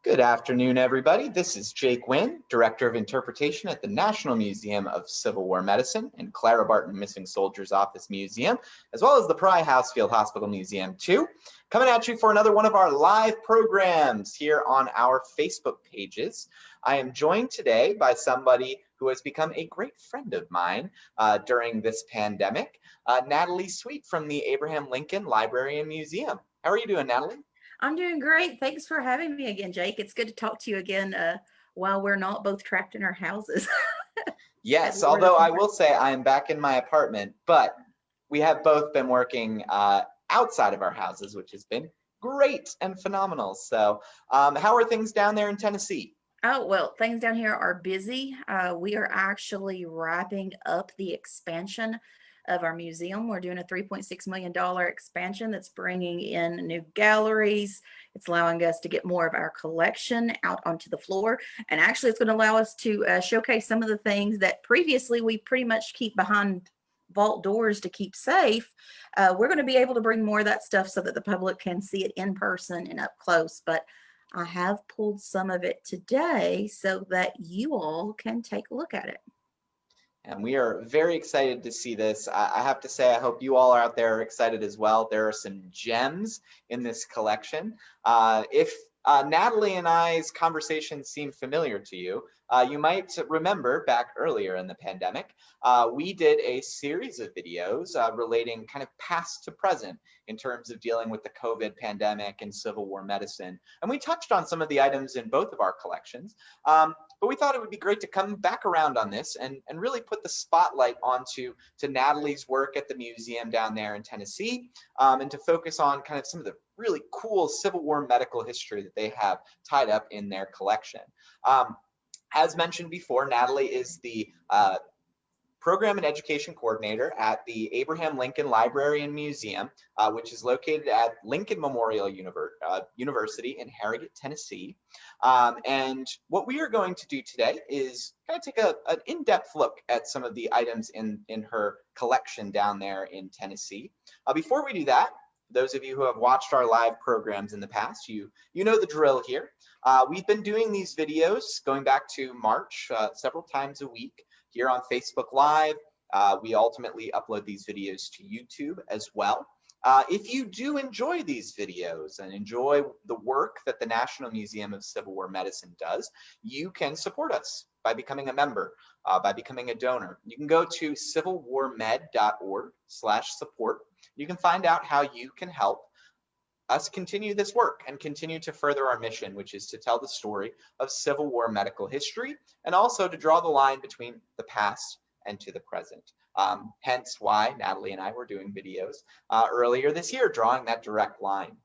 Good afternoon, everybody. This is Jake Wynn, Director of Interpretation at the National Museum of Civil War Medicine and Clara Barton Missing Soldiers Office Museum, as well as the Pry Housefield Hospital Museum, too. Coming at you for another one of our live programs here on our Facebook pages. I am joined today by somebody who has become a great friend of mine during this pandemic, Natalie Sweet from the Abraham Lincoln Library and Museum. How are you doing, Natalie? I'm doing great. Thanks for having me again, Jake. It's good to talk to you again while we're not both trapped in our houses. Yes, although I will say I am back in my apartment, but we have both been working outside of our houses, which has been great and phenomenal. So how are things down there in Tennessee? Oh, well, things down here are busy. We are actually wrapping up the expansion of our museum. We're doing a $3.6 million expansion that's bringing in new galleries. It's allowing us to get more of our collection out onto the floor. And actually, it's going to allow us to showcase some of the things that previously we pretty much keep behind vault doors to keep safe. We're going to be able to bring more of that stuff so that the public can see it in person and up close. But I have pulled some of it today so that you all can take a look at it. And we are very excited to see this. I have to say, I hope you all out there are excited as well. There are some gems in this collection. If Natalie and I's conversations seem familiar to you, you might remember back earlier in the pandemic, we did a series of videos relating kind of past to present in terms of dealing with the COVID pandemic and Civil War medicine. And we touched on some of the items in both of our collections. But we thought it would be great to come back around on this and really put the spotlight onto Natalie's work at the museum down there in Tennessee, and to focus on kind of some of the really cool Civil War medical history that they have tied up in their collection. As mentioned before, Natalie is the Program and Education Coordinator at the Abraham Lincoln Library and Museum, which is located at Lincoln Memorial University in Harrogate, Tennessee. And what we are going to do today is kind of take an in-depth look at some of the items in her collection down there in Tennessee. Before we do that, those of you who have watched our live programs in the past, you know the drill here. We've been doing these videos going back to March several times a week here on Facebook Live. We ultimately upload these videos to YouTube as well. If you do enjoy these videos and enjoy the work that the National Museum of Civil War Medicine does, you can support us by becoming a member, by becoming a donor. You can go to civilwarmed.org/support. You can find out how you can help us continue this work and continue to further our mission, which is to tell the story of Civil War medical history and also to draw the line between the past and to the present. Hence why Natalie and I were doing videos earlier this year, drawing that direct line.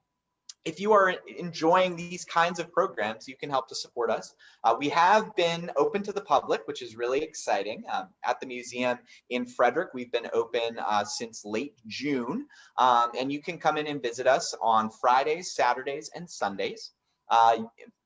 If you are enjoying these kinds of programs, you can help to support us. We have been open to the public, which is really exciting. At the museum in Frederick, we've been open since late June, and you can come in and visit us on Fridays, Saturdays, and Sundays.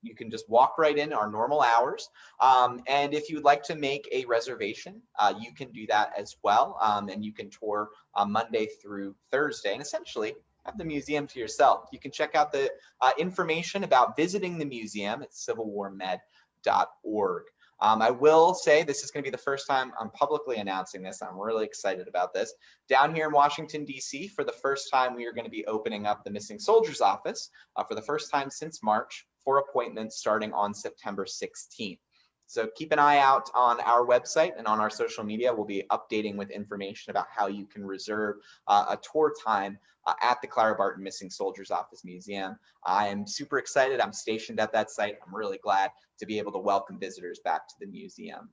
You can just walk right in our normal hours. And if you would like to make a reservation, you can do that as well. And you can tour Monday through Thursday and essentially have the museum to yourself. You can check out the information about visiting the museum at civilwarmed.org. I will say this is going to be the first time I'm publicly announcing this. I'm really excited about this. Down here in Washington, D.C., for the first time, we are going to be opening up the Missing Soldiers Office for the first time since March for appointments starting on September 16th. So keep an eye out on our website and on our social media. We'll be updating with information about how you can reserve a tour time at the Clara Barton Missing Soldiers Office Museum. I am super excited. I'm stationed at that site. I'm really glad to be able to welcome visitors back to the museum.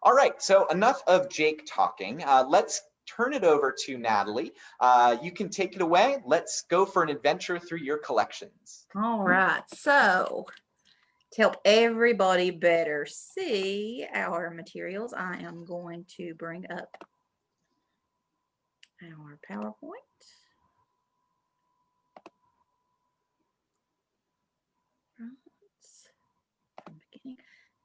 All right, so enough of Jake talking. Let's turn it over to Natalie. You can take it away. Let's go for an adventure through your collections. All right, so to help everybody better see our materials, I am going to bring up our PowerPoint.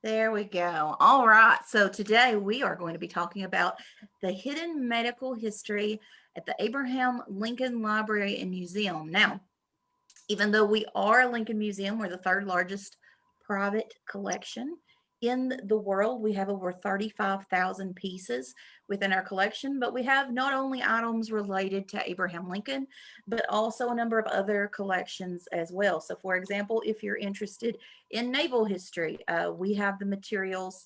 There we go. All right, so today we are going to be talking about the hidden medical history at the Abraham Lincoln Library and Museum. Now, even though we are a Lincoln Museum, we're the third largest private collection in the world. We have over 35,000 pieces within our collection, but we have not only items related to Abraham Lincoln, but also a number of other collections as well. So for example, if you're interested in naval history, we have the materials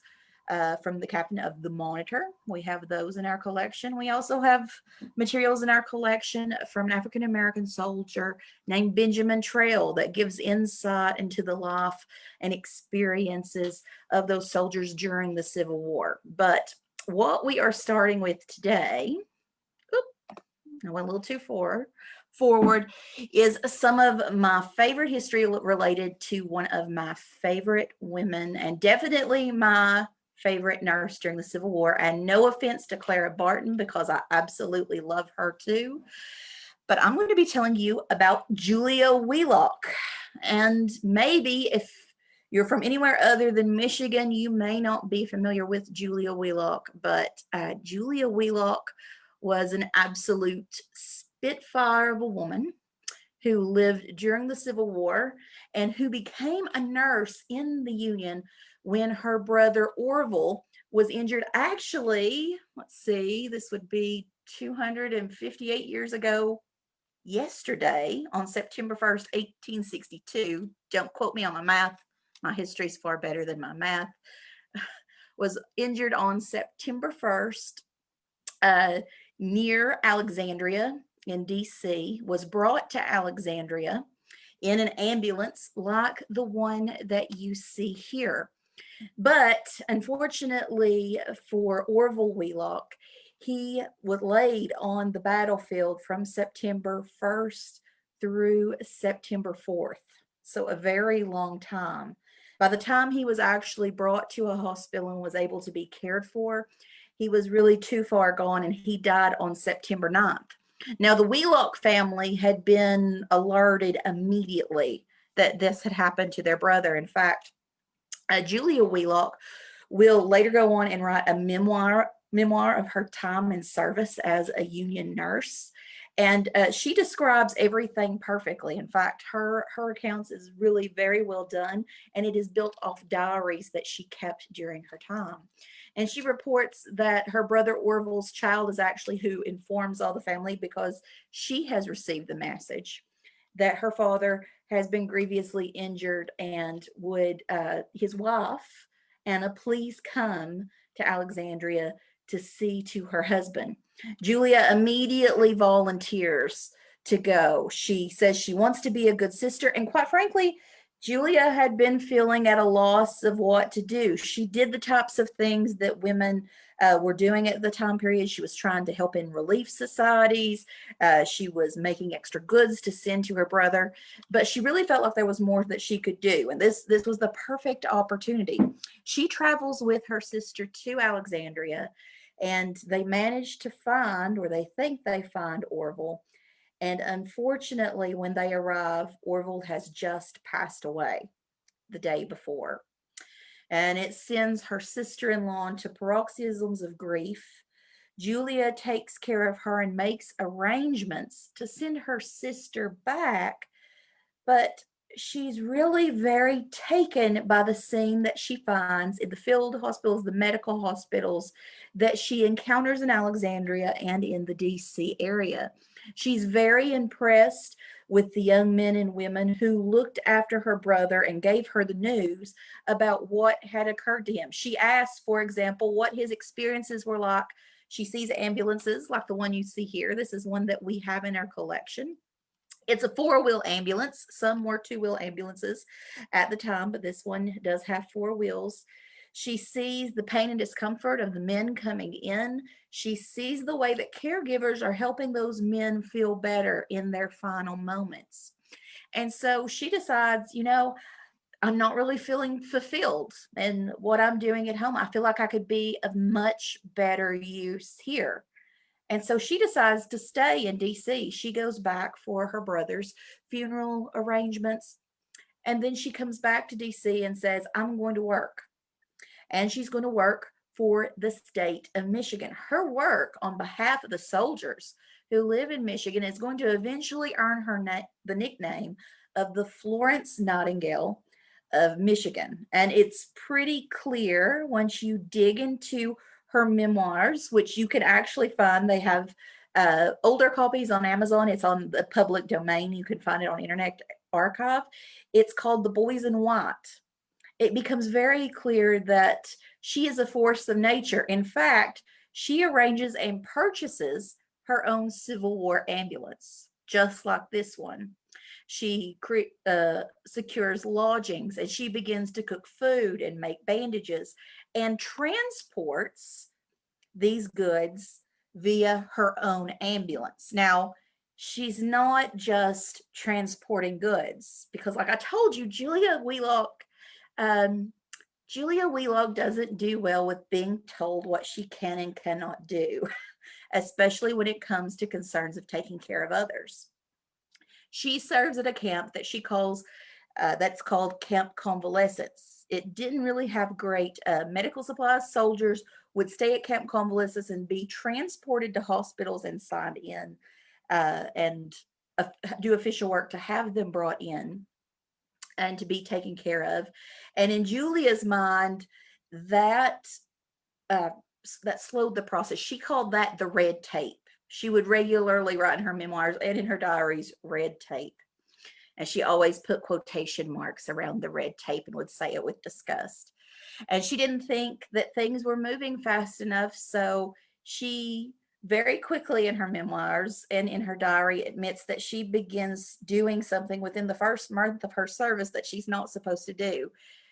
from the captain of the Monitor. We have those in our collection. We also have materials in our collection from an African American soldier named Benjamin Trail that gives insight into the life and experiences of those soldiers during the Civil War. But what we are starting with today, I went a little too forward, is some of my favorite history related to one of my favorite women, and definitely my favorite nurse during the Civil War. And no offense to Clara Barton, because I absolutely love her too. But I'm going to be telling you about Julia Wheelock. And maybe if you're from anywhere other than Michigan, you may not be familiar with Julia Wheelock, but Julia Wheelock was an absolute spitfire of a woman who lived during the Civil War and who became a nurse in the Union when her brother Orville was injured. Actually, let's see, this would be 258 years ago yesterday on September 1st, 1862. Don't quote me on my math. My history is far better than my math. Was injured on September 1st near Alexandria in DC, was brought to Alexandria in an ambulance like the one that you see here. But unfortunately for Orville Wheelock, he was laid on the battlefield from September 1st through September 4th. So a very long time. By the time he was actually brought to a hospital and was able to be cared for, he was really too far gone and he died on September 9th. Now, the Wheelock family had been alerted immediately that this had happened to their brother. In fact, Julia Wheelock will later go on and write a memoir of her time in service as a Union nurse. And she describes everything perfectly. In fact, her accounts is really very well done, and it is built off diaries that she kept during her time. And she reports that her brother Orville's child is actually who informs all the family, because she has received the message that her father has been grievously injured and would his wife Anna please come to Alexandria to see to her husband. Julia immediately volunteers to go. She says she wants to be a good sister, and quite frankly, Julia had been feeling at a loss of what to do. She did the types of things that women were doing at the time period. She was trying to help in relief societies. She was making extra goods to send to her brother, but she really felt like there was more that she could do. And this was the perfect opportunity. She travels with her sister to Alexandria, and they manage to find, or they think they find, Orville. And unfortunately, when they arrive, Orville has just passed away the day before. And it sends her sister-in-law into paroxysms of grief. Julia takes care of her and makes arrangements to send her sister back, but she's really very taken by the scene that she finds in the field hospitals, the medical hospitals that she encounters in Alexandria and in the DC area. She's very impressed with the young men and women who looked after her brother and gave her the news about what had occurred to him. She asked, for example, what his experiences were like. She sees ambulances like the one you see here. This is one that we have in our collection. It's a 4-wheel ambulance. Some were 2-wheel ambulances at the time, but this one does have 4 wheels. She sees the pain and discomfort of the men coming in. She sees the way that caregivers are helping those men feel better in their final moments. And so she decides, I'm not really feeling fulfilled in what I'm doing at home. I feel like I could be of much better use here. And so she decides to stay in DC. She goes back for her brother's funeral arrangements. And then she comes back to DC and says, I'm going to work. And she's going to work for the state of Michigan. Her work on behalf of the soldiers who live in Michigan is going to eventually earn her the nickname of the Florence Nightingale of Michigan. And it's pretty clear once you dig into her memoirs, which you can actually find. They have older copies on Amazon. It's on the public domain. You can find it on Internet Archive. It's called The Boys in White. It becomes very clear that she is a force of nature. In fact, she arranges and purchases her own Civil War ambulance, just like this one. She secures lodgings, and she begins to cook food and make bandages and transports these goods via her own ambulance. Now, she's not just transporting goods, because like I told you, um, Julia Wheelock doesn't do well with being told what she can and cannot do, especially when it comes to concerns of taking care of others. She serves at a camp that she calls, that's called Camp Convalescence. It didn't really have great medical supplies. Soldiers would stay at Camp Convalescence and be transported to hospitals and signed in and do official work to have them brought in and to be taken care of. And in Julia's mind, that that slowed the process. She called that the red tape. She would regularly write in her memoirs and in her diaries, red tape. And she always put quotation marks around the red tape and would say it with disgust. And she didn't think that things were moving fast enough. So she very quickly in her memoirs and in her diary admits that she begins doing something within the first month of her service that she's not supposed to do.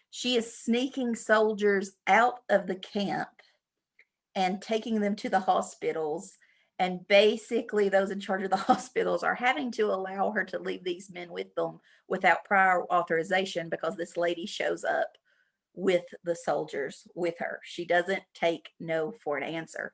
She is sneaking soldiers out of the camp and taking them to the hospitals. And basically, those in charge of the hospitals are having to allow her to leave these men with them without prior authorization, because this lady shows up with the soldiers with her. She doesn't take no for an answer.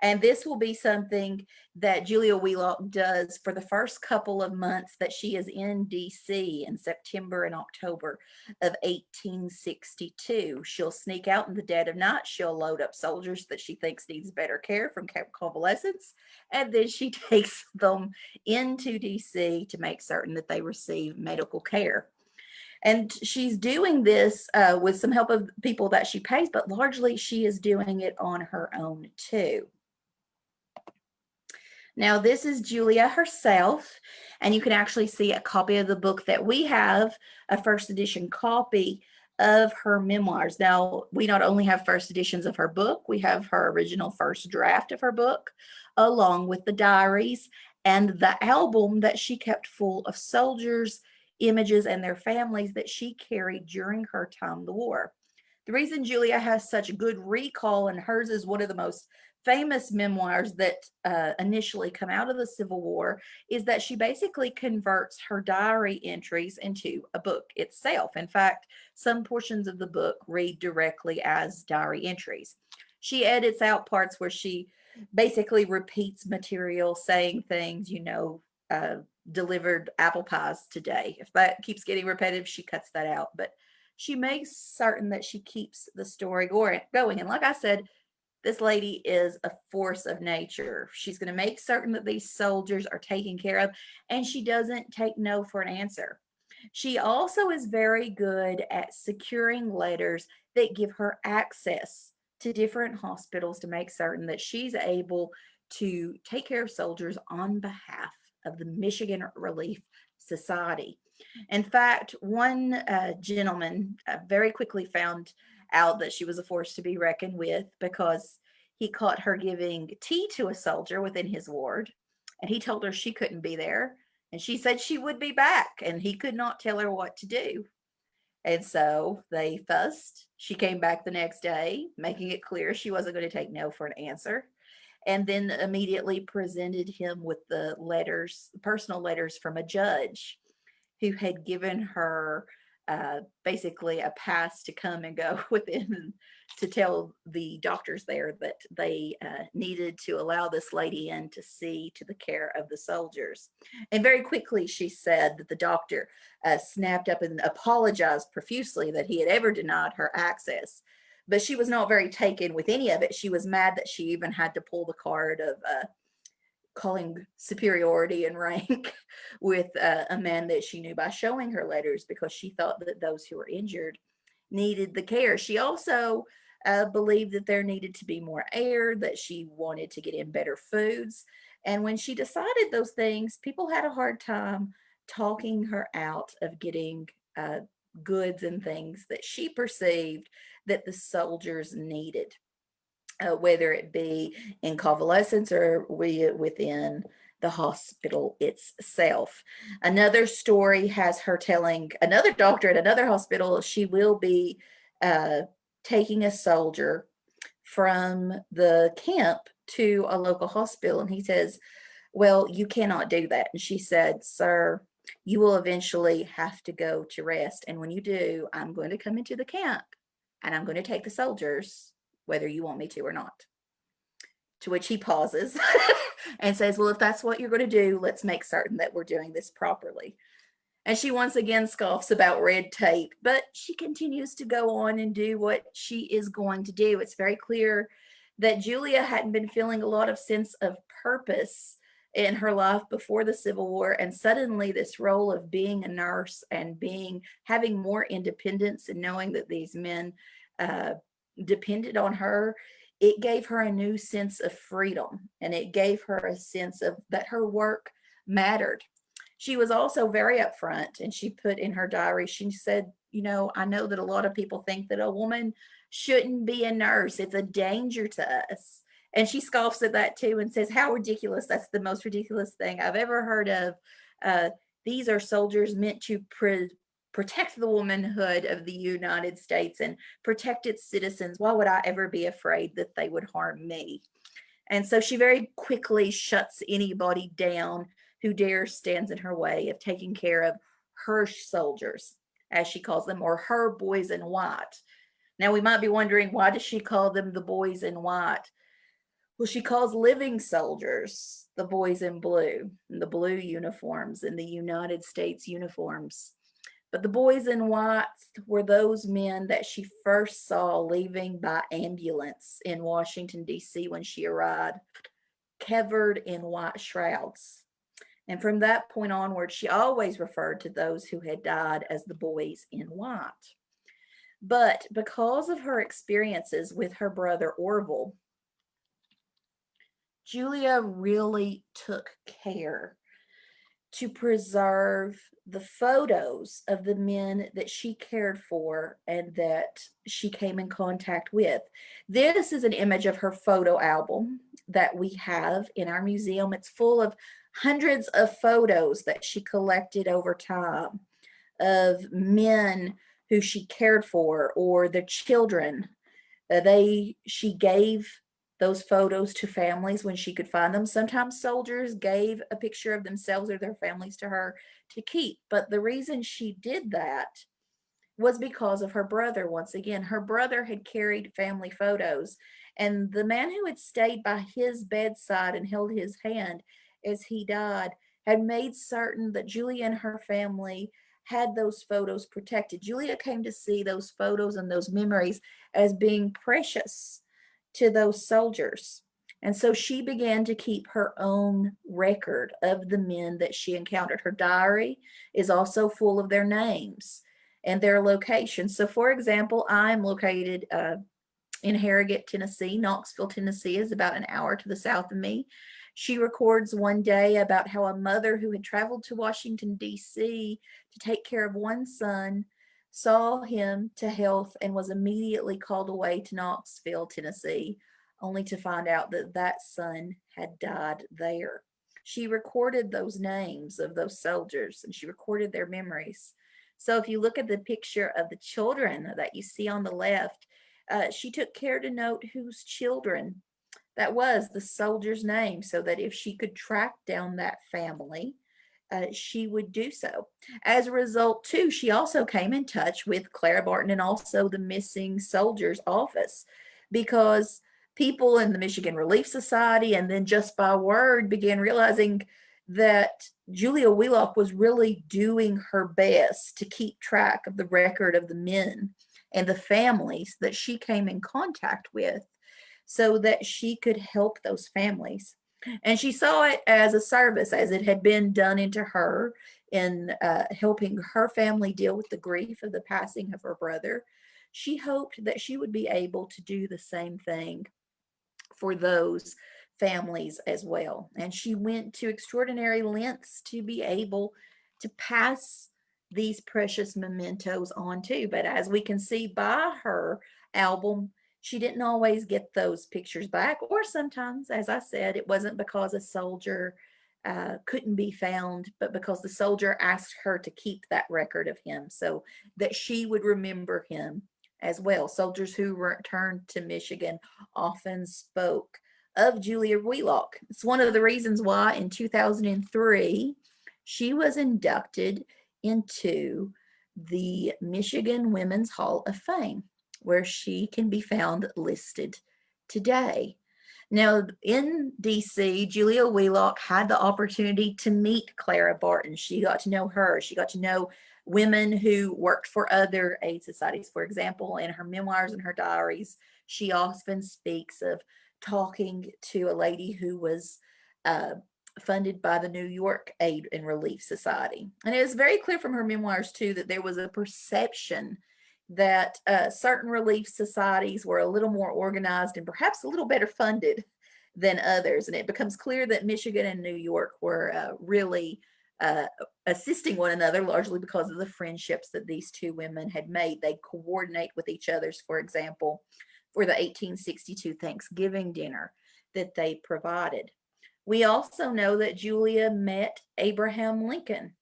And this will be something that Julia Wheelock does for the first couple of months that she is in DC in September and October of 1862. She'll sneak out in the dead of night. She'll load up soldiers that she thinks needs better care from Camp Convalescence, and then she takes them into DC to make certain that they receive medical care. And she's doing this with some help of people that she pays, but largely she is doing it on her own too. Now, this is Julia herself, and you can actually see a copy of the book that we have, a first edition copy of her memoirs. Now, we not only have first editions of her book, we have her original first draft of her book, along with the diaries and the album that she kept full of soldiers, images, and their families that she carried during her time in the war. The reason Julia has such good recall, and hers is one of the most famous memoirs that initially come out of the Civil War, is that she basically converts her diary entries into a book itself. In fact, some portions of the book read directly as diary entries. She edits out parts where she basically repeats material, saying things, delivered apple pies today. If that keeps getting repetitive, she cuts that out. But she makes certain that she keeps the story going. And like I said, this lady is a force of nature. She's going to make certain that these soldiers are taken care of, and she doesn't take no for an answer. She also is very good at securing letters that give her access to different hospitals to make certain that she's able to take care of soldiers on behalf of the Michigan Relief Society. In fact, one gentleman very quickly found out that she was a force to be reckoned with, because he caught her giving tea to a soldier within his ward, and he told her she couldn't be there, and she said she would be back, and he could not tell her what to do. And so they fussed. She came back the next day, making it clear she wasn't going to take no for an answer, and then immediately presented him with the letters, personal letters from a judge who had given her basically a pass to come and go within, to tell the doctors there that they needed to allow this lady in to see to the care of the soldiers. And very quickly she said that the doctor snapped up and apologized profusely that he had ever denied her access. But she was not very taken with any of it. She was mad that she even had to pull the card of calling superiority and rank with a man that she knew by showing her letters, because she thought that those who were injured needed the care. She also believed that there needed to be more air, that she wanted to get in better foods. And when she decided those things, people had a hard time talking her out of getting goods and things that she perceived that the soldiers needed, whether it be in convalescence or within the hospital itself. Another story has her telling another doctor at another hospital she will be uh, taking a soldier from the camp to a local hospital. And he says, well, you cannot do that. And she said, sir, you will eventually have to go to rest. And when you do, I'm going to come into the camp and I'm going to take the soldiers, whether you want me to or not. To which he pauses and says, well, if that's what you're going to do, let's make certain that we're doing this properly. And she once again scoffs about red tape, but she continues to go on and do what she is going to do. It's very clear that Julia hadn't been feeling a lot of sense of purpose in her life before the Civil War, and suddenly this role of being a nurse and having more independence and knowing that these men depended on her, it gave her a new sense of freedom, and it gave her a sense of that her work mattered. She was also very upfront, and she put in her diary, she said, I know that a lot of people think that a woman shouldn't be a nurse. It's a danger to us. And she scoffs at that too and says, how ridiculous. That's the most ridiculous thing I've ever heard of. These are soldiers meant to protect the womanhood of the United States and protect its citizens. Why would I ever be afraid that they would harm me? And so she very quickly shuts anybody down who dares stands in her way of taking care of her soldiers, as she calls them, or her boys in white. Now we might be wondering, why does she call them the boys in white? Well, she calls living soldiers the boys in blue, the blue uniforms and the United States uniforms. But the boys in white were those men that she first saw leaving by ambulance in Washington, D.C. when she arrived, covered in white shrouds. And from that point onward, she always referred to those who had died as the boys in white. But because of her experiences with her brother Orville, Julia really took care to preserve the photos of the men that she cared for and that she came in contact with. This is an image of her photo album that we have in our museum. It's full of hundreds of photos that she collected over time of men who she cared for or their children. She gave those photos to families when she could find them. Sometimes soldiers gave a picture of themselves or their families to her to keep. But the reason she did that was because of her brother. Once again, her brother had carried family photos, and the man who had stayed by his bedside and held his hand as he died had made certain that Julia and her family had those photos protected. Julia came to see those photos and those memories as being precious to those soldiers. And so she began to keep her own record of the men that she encountered. Her diary is also full of their names and their locations. So, for example, I'm located in Harrogate, Tennessee. Knoxville, Tennessee is about an hour to the south of me. She records one day about how a mother who had traveled to Washington, D.C. to take care of one son saw him to health and was immediately called away to Knoxville, Tennessee, only to find out that that son had died there. She recorded those names of those soldiers and she recorded their memories. So if you look at the picture of the children that you see on the left, she took care to note whose children that was, the soldier's name, so that if she could track down that family, she would do so. As a result, too, she also came in touch with Clara Barton and also the missing soldiers office, because people in the Michigan Relief Society and then just by word began realizing that Julia Wheelock was really doing her best to keep track of the record of the men and the families that she came in contact with so that she could help those families. And she saw it as a service, as it had been done into her in helping her family deal with the grief of the passing of her brother. She hoped that she would be able to do the same thing for those families as well. And she went to extraordinary lengths to be able to pass these precious mementos on too. But as we can see by her album, she didn't always get those pictures back, or sometimes, as I said, it wasn't because a soldier couldn't be found, but because the soldier asked her to keep that record of him so that she would remember him as well. Soldiers who returned to Michigan often spoke of Julia Wheelock. It's one of the reasons why in 2003 she was inducted into the Michigan Women's Hall of Fame, where she can be found listed today. Now, in DC, Julia Wheelock had the opportunity to meet Clara Barton. She got to know her. She got to know women who worked for other aid societies. For example, in her memoirs and her diaries, she often speaks of talking to a lady who was funded by the New York Aid and Relief Society. And it was very clear from her memoirs, too, that there was a perception that certain relief societies were a little more organized and perhaps a little better funded than others. And it becomes clear that Michigan and New York were really assisting one another, largely because of the friendships that these two women had made. They coordinate with each other's, for example, for the 1862 Thanksgiving dinner that they provided. We also know that Julia met Abraham Lincoln.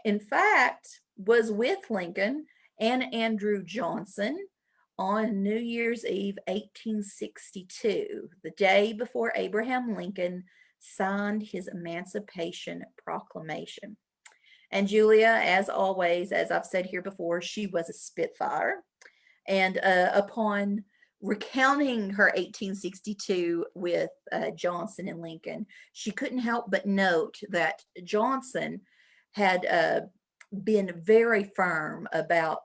In fact, was with Lincoln and Andrew Johnson on New Year's Eve, 1862, the day before Abraham Lincoln signed his Emancipation Proclamation. And Julia, as always, as I've said here before, she was a Spitfire. And upon recounting her 1862 with Johnson and Lincoln, she couldn't help but note that Johnson had been very firm about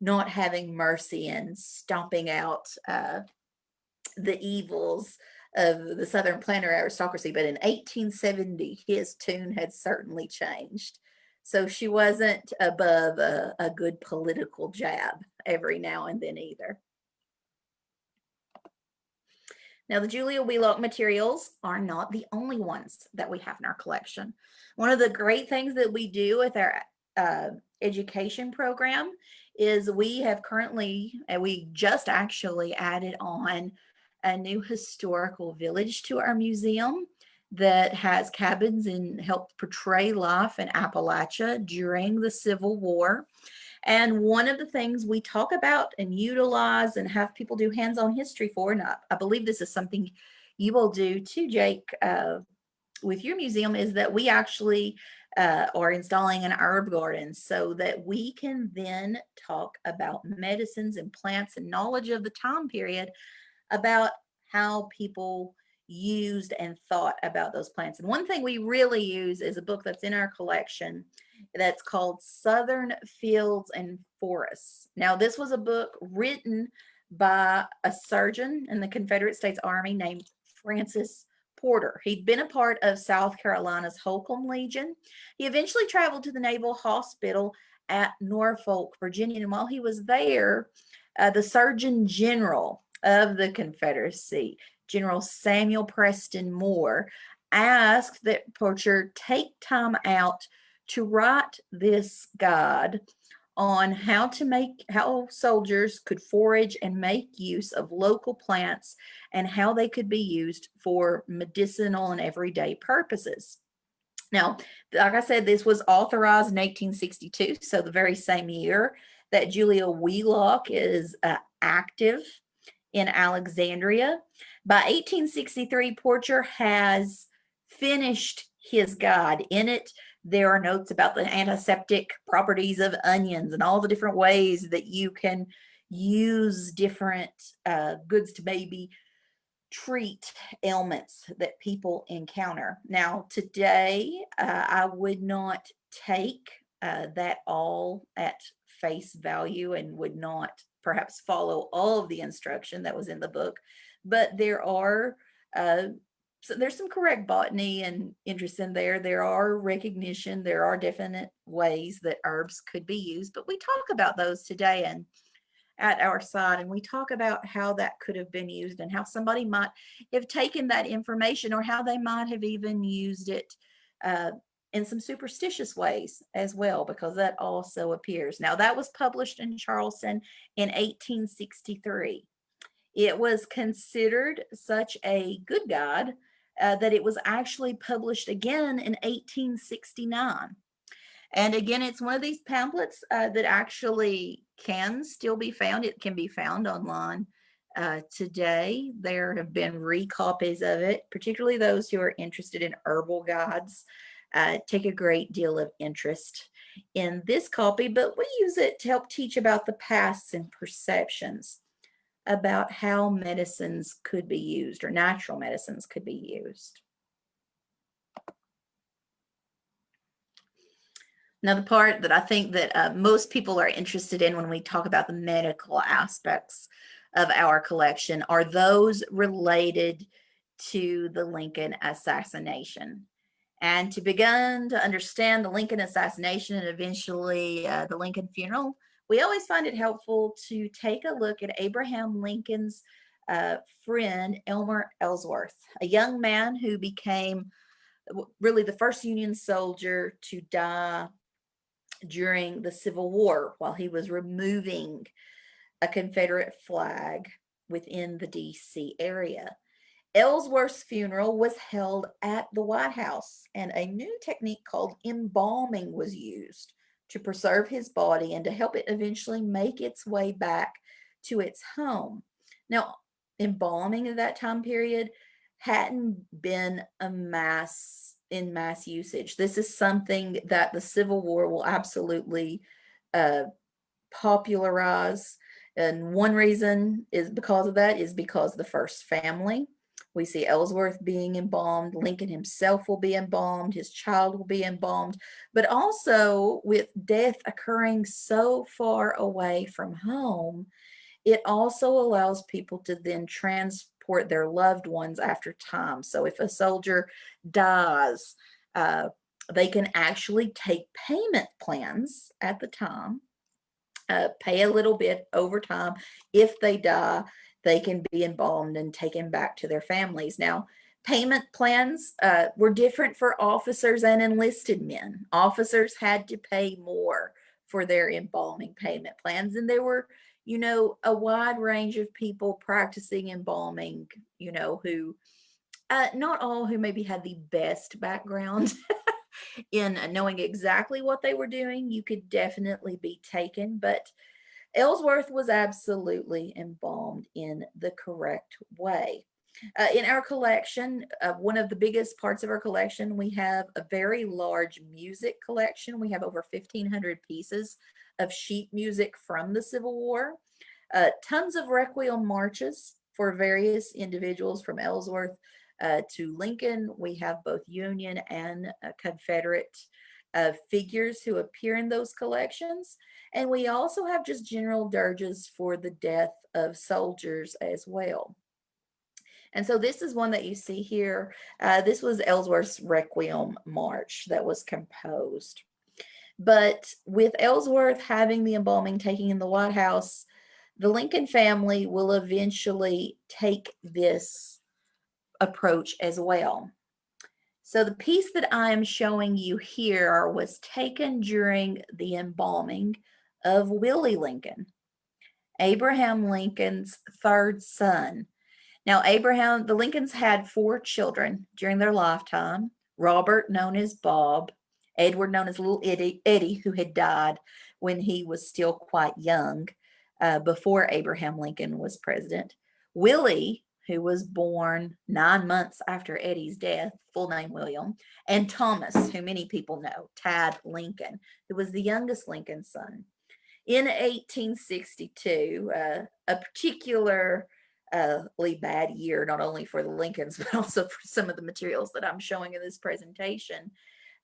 not having mercy and stomping out the evils of the Southern planter aristocracy. But in 1870, his tune had certainly changed. So she wasn't above a good political jab every now and then either. Now, the Julia Wheelock materials are not the only ones that we have in our collection. One of the great things that we do with our education program is we have currently, and we just actually added on a new historical village to our museum that has cabins and helps portray life in Appalachia during the Civil War. And one of the things we talk about and utilize and have people do hands-on history for, and I believe this is something you will do too, Jake, with your museum, is that we actually are installing an herb garden so that we can then talk about medicines and plants and knowledge of the time period about how people used and thought about those plants. And one thing we really use is a book that's in our collection that's called Southern Fields and Forests. Now, this was a book written by a surgeon in the Confederate States Army named Francis Porter. He'd been a part of South Carolina's Holcomb Legion. He eventually traveled to the Naval Hospital at Norfolk, Virginia. And while he was there, the Surgeon General of the Confederacy, General Samuel Preston Moore, asked that Porter take time out to write this guide on how soldiers could forage and make use of local plants and how they could be used for medicinal and everyday purposes. Now, like I said, this was authorized in 1862, so the very same year that Julia Wheelock is active in Alexandria. By 1863, Porter has finished his guide. In it, there are notes about the antiseptic properties of onions and all the different ways that you can use different goods to maybe treat ailments that people encounter. Now, today, I would not take that all at face value and would not perhaps follow all of the instruction that was in the book, but there are so there's some correct botany and interest in there. There are recognition, there are definite ways that herbs could be used, but we talk about those today and at our side, and we talk about how that could have been used and how somebody might have taken that information, or how they might have even used it uh, in some superstitious ways as well, because that also appears. Now, that was published in Charleston in 1863. It was considered such a good guide that it was actually published again in 1869. And again, it's one of these pamphlets that actually can still be found. It can be found online today. There have been recopies of it, particularly those who are interested in herbal guides. Take a great deal of interest in this copy, but we use it to help teach about the pasts and perceptions about how medicines could be used, or natural medicines could be used. Now, the part that I think that most people are interested in when we talk about the medical aspects of our collection are those related to the Lincoln assassination. And to begin to understand the Lincoln assassination and eventually the Lincoln funeral, we always find it helpful to take a look at Abraham Lincoln's friend, Elmer Ellsworth, a young man who became really the first Union soldier to die during the Civil War while he was removing a Confederate flag within the DC area. Ellsworth's funeral was held at the White House, and a new technique called embalming was used to preserve his body and to help it eventually make its way back to its home. Now, embalming in that time period hadn't been in mass usage. This is something that the Civil War will absolutely popularize. And one reason is because of that is because the first family. We see Ellsworth being embalmed. Lincoln himself will be embalmed. His child will be embalmed. But also, with death occurring so far away from home, it also allows people to then transport their loved ones after time. So if a soldier dies, they can actually take payment plans at the time, pay a little bit over time. If they die, they can be embalmed and taken back to their families. Now, payment plans were different for officers and enlisted men. Officers had to pay more for their embalming payment plans, and there were, a wide range of people practicing embalming, who not all who maybe had the best background in knowing exactly what they were doing. You could definitely be taken, but Ellsworth was absolutely embalmed in the correct way. In our collection, one of the biggest parts of our collection, we have a very large music collection. We have over 1,500 pieces of sheet music from the Civil War, tons of requiem marches for various individuals from Ellsworth to Lincoln. We have both Union and Confederate figures who appear in those collections. And we also have just general dirges for the death of soldiers as well. And so this is one that you see here. This was Ellsworth's Requiem March that was composed. But with Ellsworth having the embalming taking in the White House, the Lincoln family will eventually take this approach as well. So the piece that I am showing you here was taken during the embalming of Willie Lincoln, Abraham Lincoln's third son. Now, the Lincolns had 4 children during their lifetime: Robert, known as Bob; Edward, known as Little Eddie, who had died when he was still quite young, before Abraham Lincoln was president; Willie, who was born 9 months after Eddie's death, full name William; and Thomas, who many people know, Tad Lincoln, who was the youngest Lincoln son. In 1862, a particularly bad year, not only for the Lincolns, but also for some of the materials that I'm showing in this presentation,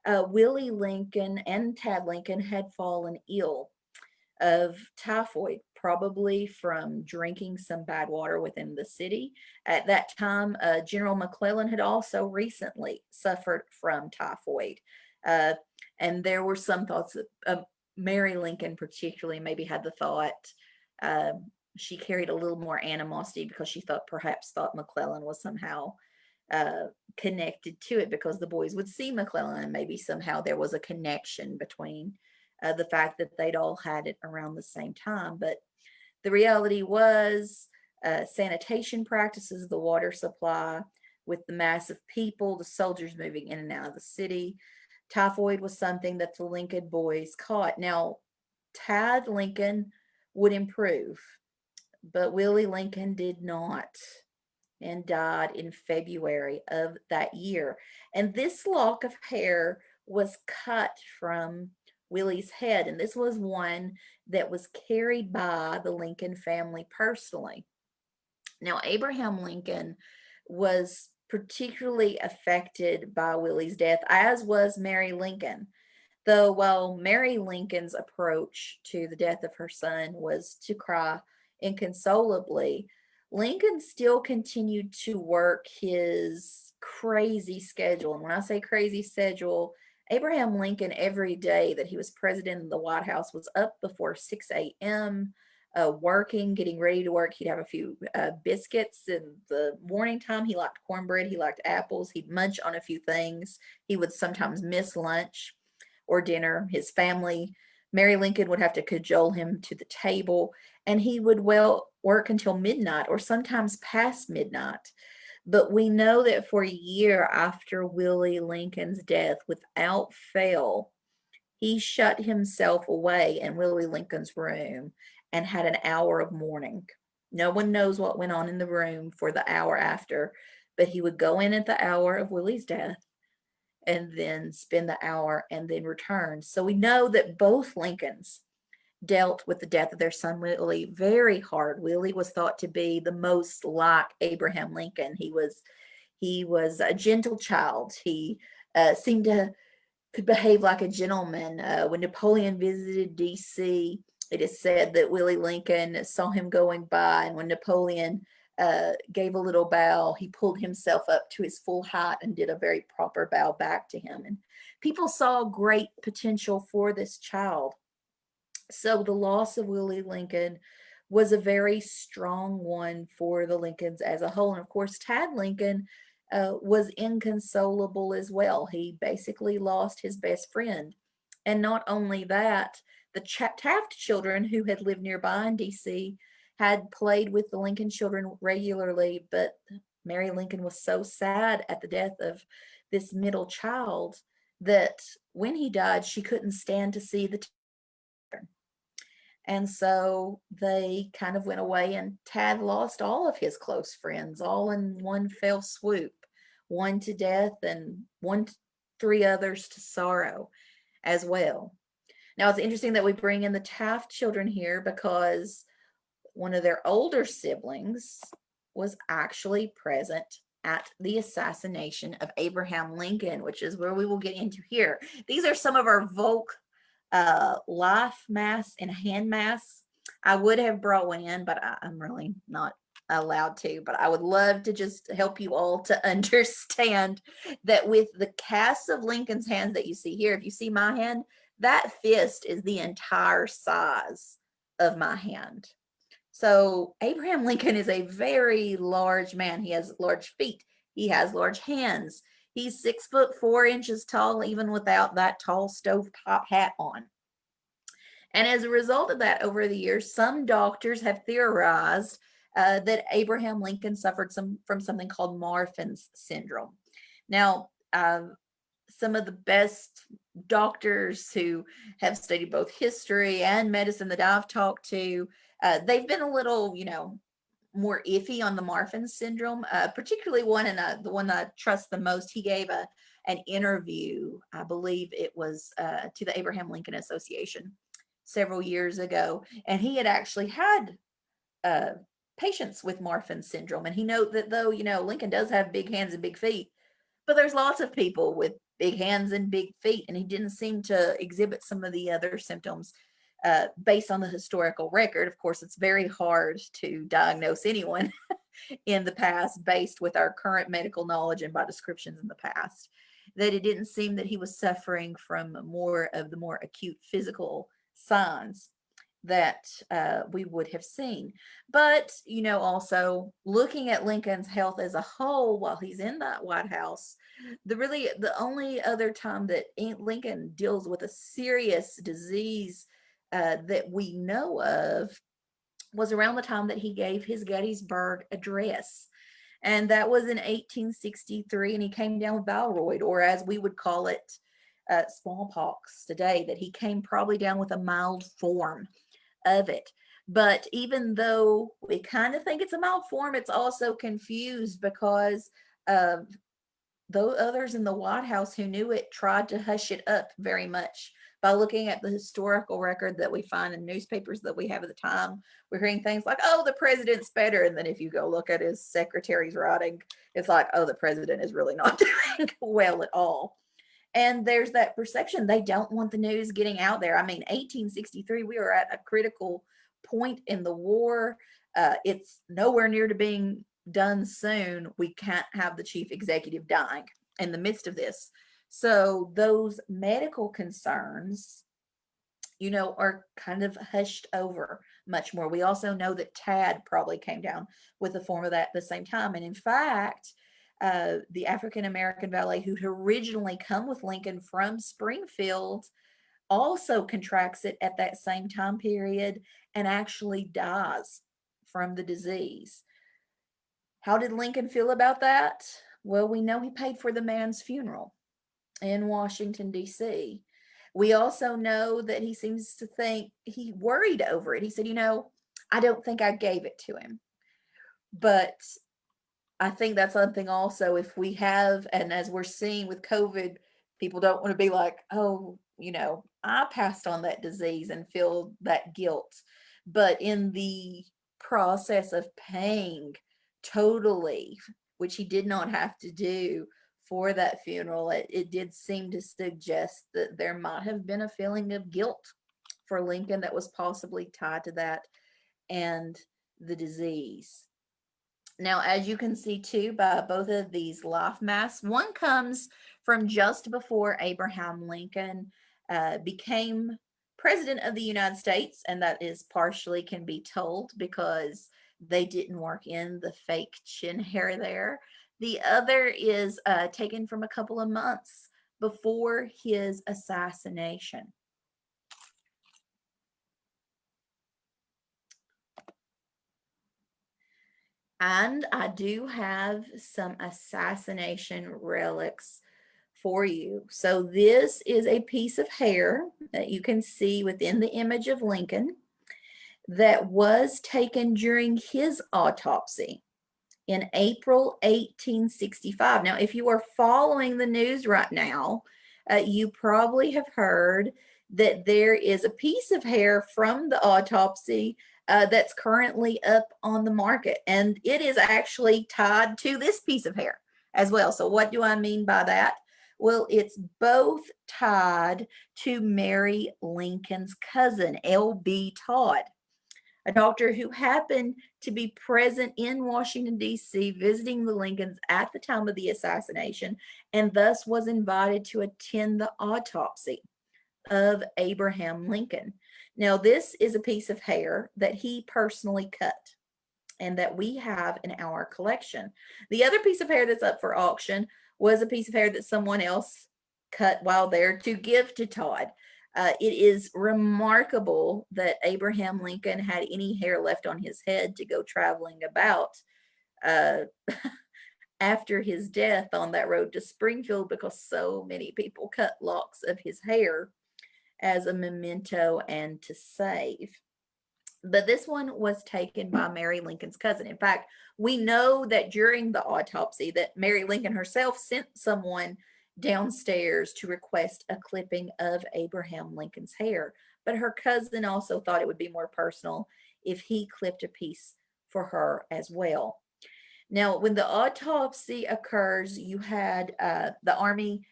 Willie Lincoln and Tad Lincoln had fallen ill of typhoid probably from drinking some bad water within the city. At that time, General McClellan had also recently suffered from typhoid. Uh, and there were some thoughts that Mary Lincoln, particularly, maybe had the thought. She carried a little more animosity because she thought McClellan was somehow uh, connected to it, because the boys would see McClellan and maybe somehow there was a connection between the fact that they'd all had it around the same time. But the reality was sanitation practices, the water supply, with the mass of people, the soldiers moving in and out of the city. Typhoid was something that the Lincoln boys caught. Now, Tad Lincoln would improve, but Willie Lincoln did not, and died in February of that year. And this lock of hair was cut from Willie's head, and this was one that was carried by the Lincoln family personally. Now, Abraham Lincoln was particularly affected by Willie's death, as was Mary Lincoln. Though while Mary Lincoln's approach to the death of her son was to cry inconsolably, Lincoln still continued to work his crazy schedule. And when I say crazy schedule, Abraham Lincoln, every day that he was president of the White House, was up before 6 a.m., working, getting ready to work. He'd have a few biscuits in the morning time. He liked cornbread. He liked apples. He'd munch on a few things. He would sometimes miss lunch or dinner. His family, Mary Lincoln would have to cajole him to the table, and he would work until midnight or sometimes past midnight. But we know that for a year after Willie Lincoln's death, without fail, he shut himself away in Willie Lincoln's room and had an hour of mourning. No one knows what went on in the room for the hour after, but he would go in at the hour of Willie's death and then spend the hour and then return. So we know that both Lincolns dealt with the death of their son Willie very hard. Willie was thought to be the most like Abraham Lincoln. He was a gentle child. He seemed to could behave like a gentleman. When Napoleon visited D.C., it is said that Willie Lincoln saw him going by, and when Napoleon gave a little bow, he pulled himself up to his full height and did a very proper bow back to him. And people saw great potential for this child. So the loss of Willie Lincoln was a very strong one for the Lincolns as a whole. And of course, Tad Lincoln was inconsolable as well. He basically lost his best friend. And not only that, the Taft children, who had lived nearby in D.C., had played with the Lincoln children regularly, but Mary Lincoln was so sad at the death of this middle child that when he died, she couldn't stand to see the children. And so they kind of went away, and Tad lost all of his close friends all in one fell swoop, one to death and three others to sorrow as well. Now, it's interesting that we bring in the Taft children here because one of their older siblings was actually present at the assassination of Abraham Lincoln, which is where we will get into here. These are some of our Volk life masks and hand masks. I would have brought one in, but I'm really not allowed to. But I would love to just help you all to understand that with the cast of Lincoln's hands that you see here, if you see my hand, that fist is the entire size of my hand. So Abraham Lincoln is a very large man. He has large feet. He has large hands. He's 6'4" tall, even without that tall stovetop hat on. And as a result of that, over the years, some doctors have theorized that Abraham Lincoln suffered from something called Marfan's syndrome. Now, some of the best doctors who have studied both history and medicine that I've talked to, they've been a little, more iffy on the Marfan syndrome, particularly one, and the one that I trust the most. He gave an interview, I believe it was to the Abraham Lincoln Association several years ago, and he had actually had patients with Marfan syndrome, and he noted that though Lincoln does have big hands and big feet, but there's lots of people with big hands and big feet, and he didn't seem to exhibit some of the other symptoms. based on the historical record. Of course, it's very hard to diagnose anyone in the past based with our current medical knowledge and by descriptions in the past, that it didn't seem that he was suffering from more of the more acute physical signs that we would have seen. But, also looking at Lincoln's health as a whole while he's in that White House, the only other time that Lincoln deals with a serious disease that we know of was around the time that he gave his Gettysburg address. And that was in 1863, and he came down with Balroid, or as we would call it, smallpox today, that he came probably down with a mild form of it. But even though we kind of think it's a mild form, it's also confused because those others in the White House who knew it tried to hush it up very much. By looking at the historical record that we find in newspapers that we have at the time, we're hearing things like, oh, the president's better. And then if you go look at his secretary's writing, it's like, oh, the president is really not doing well at all. And there's that perception they don't want the news getting out there. I mean, 1863, we were at a critical point in the war. It's nowhere near to being done soon. We can't have the chief executive dying in the midst of this. So those medical concerns, are kind of hushed over much more. We also know that Tad probably came down with a form of that at the same time. And in fact, the African American valet who had originally come with Lincoln from Springfield also contracts it at that same time period and actually dies from the disease. How did Lincoln feel about that? Well, we know he paid for the man's funeral in Washington, D.C. We also know that he seems to think he worried over it. He said, I don't think I gave it to him. But I think that's something also, if we have, and as we're seeing with COVID, people don't want to be like, oh, I passed on that disease and feel that guilt. But in the process of paying totally, which he did not have to do for that funeral, it did seem to suggest that there might have been a feeling of guilt for Lincoln that was possibly tied to that and the disease. Now, as you can see too, by both of these life masks, one comes from just before Abraham Lincoln became president of the United States, and that is partially can be told because they didn't work in the fake chin hair there. The other is taken from a couple of months before his assassination. And I do have some assassination relics for you. So this is a piece of hair that you can see within the image of Lincoln that was taken during his autopsy in April 1865. Now, if you are following the news right now, you probably have heard that there is a piece of hair from the autopsy that's currently up on the market, and it is actually tied to this piece of hair as well. So what do I mean by that? Well, it's both tied to Mary Lincoln's cousin, L.B. Todd, a doctor who happened to be present in Washington, D.C., visiting the Lincolns at the time of the assassination, and thus was invited to attend the autopsy of Abraham Lincoln. Now, this is a piece of hair that he personally cut and that we have in our collection. The other piece of hair that's up for auction was a piece of hair that someone else cut while there to give to Todd. It is remarkable that Abraham Lincoln had any hair left on his head to go traveling about after his death on that road to Springfield, because so many people cut locks of his hair as a memento and to save. But this one was taken by Mary Lincoln's cousin. In fact, we know that during the autopsy that Mary Lincoln herself sent someone downstairs to request a clipping of Abraham Lincoln's hair. But her cousin also thought it would be more personal if he clipped a piece for her as well. Now, when the autopsy occurs, you had the Army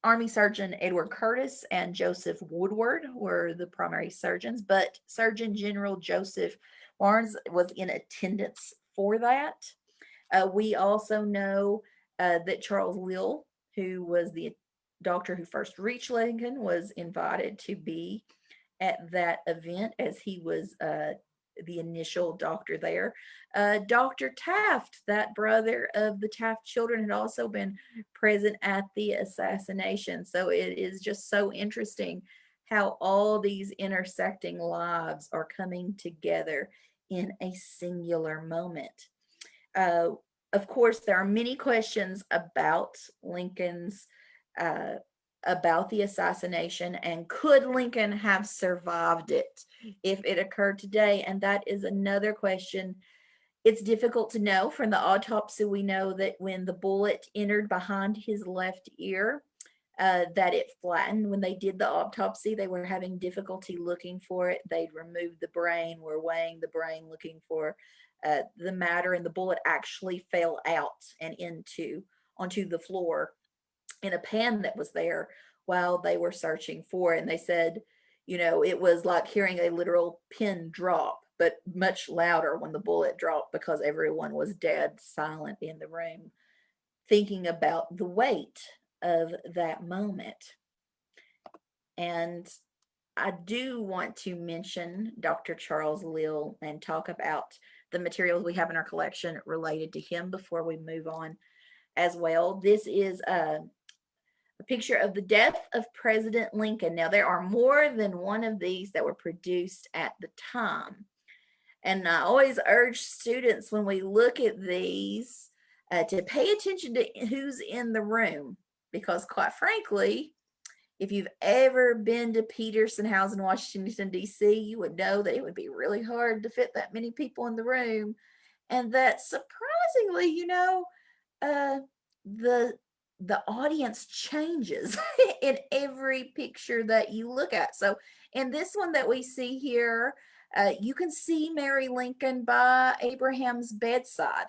Army Surgeon Edward Curtis and Joseph Woodward were the primary surgeons, but Surgeon General Joseph Barnes was in attendance for that. We also know that Charles Lill, who was the doctor who first reached Lincoln, was invited to be at that event as he was the initial doctor there. Dr. Taft, that brother of the Taft children, had also been present at the assassination. So it is just so interesting how all these intersecting lives are coming together in a singular moment. Uh, of course, there are many questions about Lincoln's uh, about the assassination and could Lincoln have survived it if it occurred today? And that is another question. It's difficult to know. From the autopsy, we know that when the bullet entered behind his left ear, that it flattened. When they did the autopsy, they were having difficulty looking for it. They'd removed the brain, were weighing the brain, looking for the matter, and the bullet actually fell out and onto the floor in a pan that was there while they were searching for it. And they said, it was like hearing a literal pin drop, but much louder when the bullet dropped because everyone was dead silent in the room, thinking about the weight of that moment. And I do want to mention Dr. Charles Lill and talk about the materials we have in our collection related to him before we move on as well. This is a picture of the death of President Lincoln. Now, there are more than one of these that were produced at the time. And I always urge students when we look at these to pay attention to who's in the room, because quite frankly, if you've ever been to Peterson House in Washington, D.C., you would know that it would be really hard to fit that many people in the room. And that surprisingly, the the audience changes in every picture that you look at. So in this one that we see here, you can see Mary Lincoln by Abraham's bedside